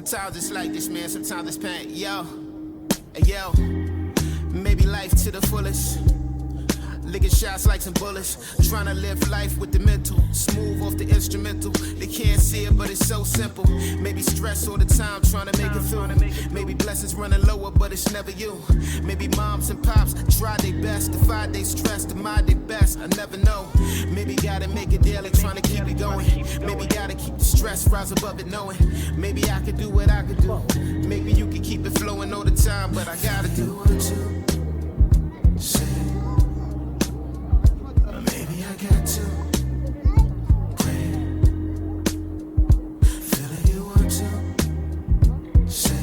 Sometimes it's like this, man, sometimes it's pain. Yo, yo, maybe life to the fullest. Licking shots like some bullets. Trying to live life with the mental. Smooth off the instrumental. They can't see it, but it's so simple. Maybe stress all the time, trying to make it through. Maybe blessings running lower, but it's never you. Maybe moms and pops try their best to fight their stress, to mind their best. I never know. Maybe gotta make it daily, trying to keep it going. Maybe gotta keep the stress, rise above it, knowing. Maybe I could do what I could do. Maybe you can keep it flowing all the time, but I gotta do what you say. Got to quit. Feeling you want to say,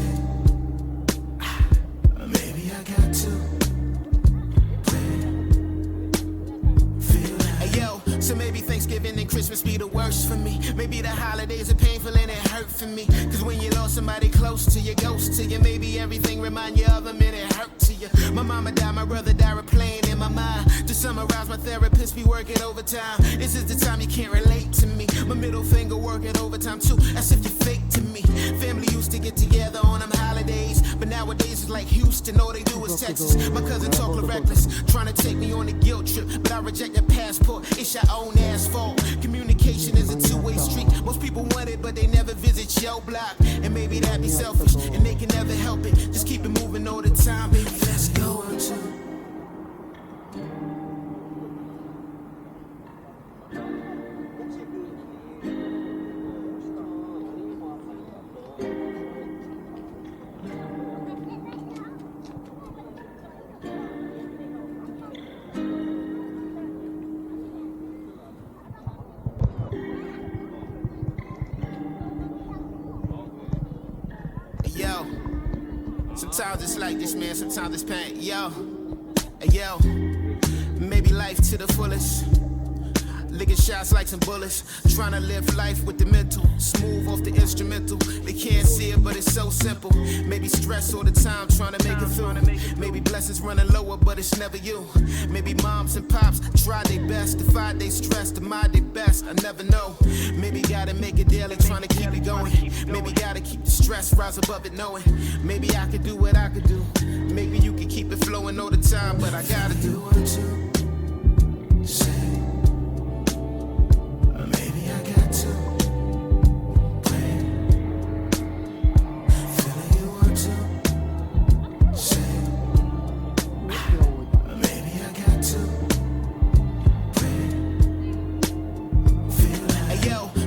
maybe I got to quit. Feel like, hey yo, so maybe Thanksgiving and Christmas be the worst for me. Maybe the holidays are painful and it hurt for me. Cause when you lost somebody close to you, ghost to you, maybe everything remind you of them and it hurt to you. My mama died, my brother died, replaying in my mind. To summarize, my therapist be working overtime. This is the time you can't relate to me. My middle finger working overtime too, as if you're fake to me. Family used to get together on them holidays, but nowadays it's like Houston, all they do is Texas. My cousin talk reckless, trying to take me on a guilt trip, but I reject your passport, it's your own ass fault. Communication is a two-way street. Most people want it, but they never visit your block. And maybe that be selfish, and they can never help it. Just keep it moving all the time, baby, let's go until yo, sometimes it's like this, man, sometimes it's pain. Yo, yo, maybe life to the fullest. Licking shots like some bullets. Trying to live life with the mental. Smooth off the instrumental. They can't see it, but it's so simple. Maybe stress all the time, trying to make it through. Maybe blessings running lower, but it's never you. Maybe moms and pops try their best to fight their stress, to mind their best. I never know. Maybe gotta make it daily, trying to keep it going. Maybe gotta keep the stress, rise above it, knowing. Maybe I could do what I could do. Maybe you can keep it flowing all the time, but I gotta do what you say.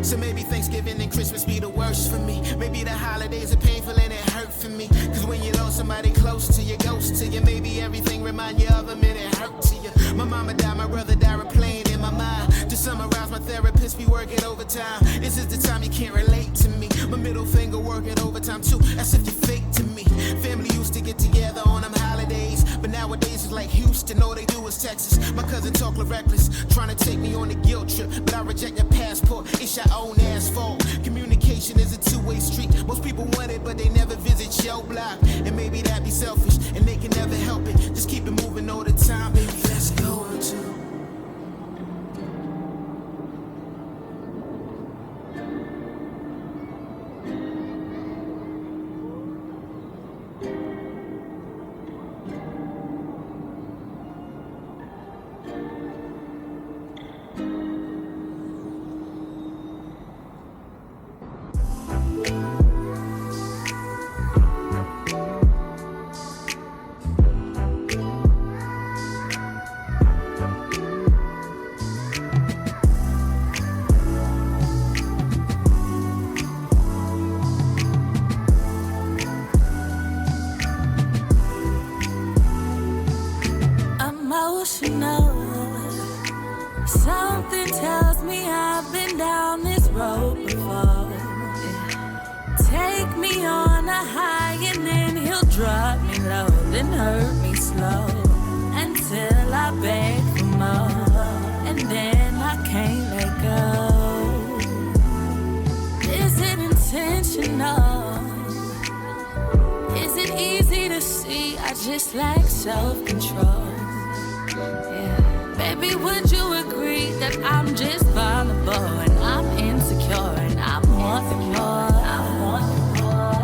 So maybe Thanksgiving and Christmas be the worst for me. Maybe the holidays are painful and it hurt for me. Cause when you lost somebody close to you, ghost to you, maybe everything remind you of them and it hurt to you. My mama died, my brother died, replaying in my mind. To summarize, my therapist be working overtime. This is the time you can't relate to me. My middle finger working overtime too, as if you're fake to me. Family used to get together on them holidays, but nowadays it's like Houston, all they do is Texas. My cousin talk reckless, trying to take me on a guilt trip, but I reject your passport, it's your own ass fault. Communication is a two-way street. Most people want it, but they never visit your block. And maybe that be selfish, and they can never help it. Just keep it moving all the time, baby, let's go until Something tells me I've been down this road before. Take me on a high and then he'll drop me low, then hurt me slow until I beg for more, and then I can't let go. Is it intentional? Is it easy to see I just lack self-control? Yeah. Baby, would you agree that I'm just vulnerable and I'm insecure and I want the more, I want the more,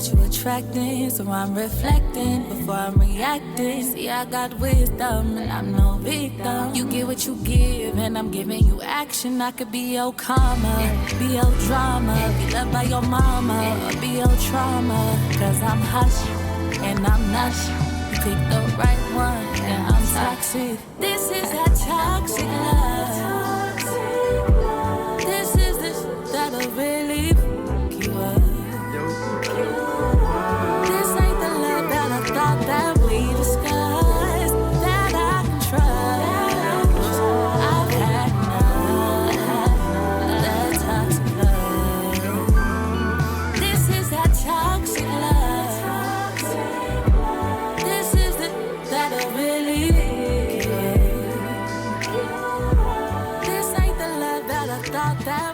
what you attracting, so I'm reflecting before I'm reacting. See, I got wisdom and I'm no victim. You get what you give and I'm giving you action. I could be your karma, be your drama, be loved by your mama, or be your trauma. Cause I'm hush and I'm not. You pick the right one and I'm toxic. This is that toxic love. This is this that'll really fuck you up. This ain't the love that I thought that we discussed, that I can trust. I've had enough of that toxic love. This is that toxic love. This is the that'll really fuck you up. This ain't the love that I thought that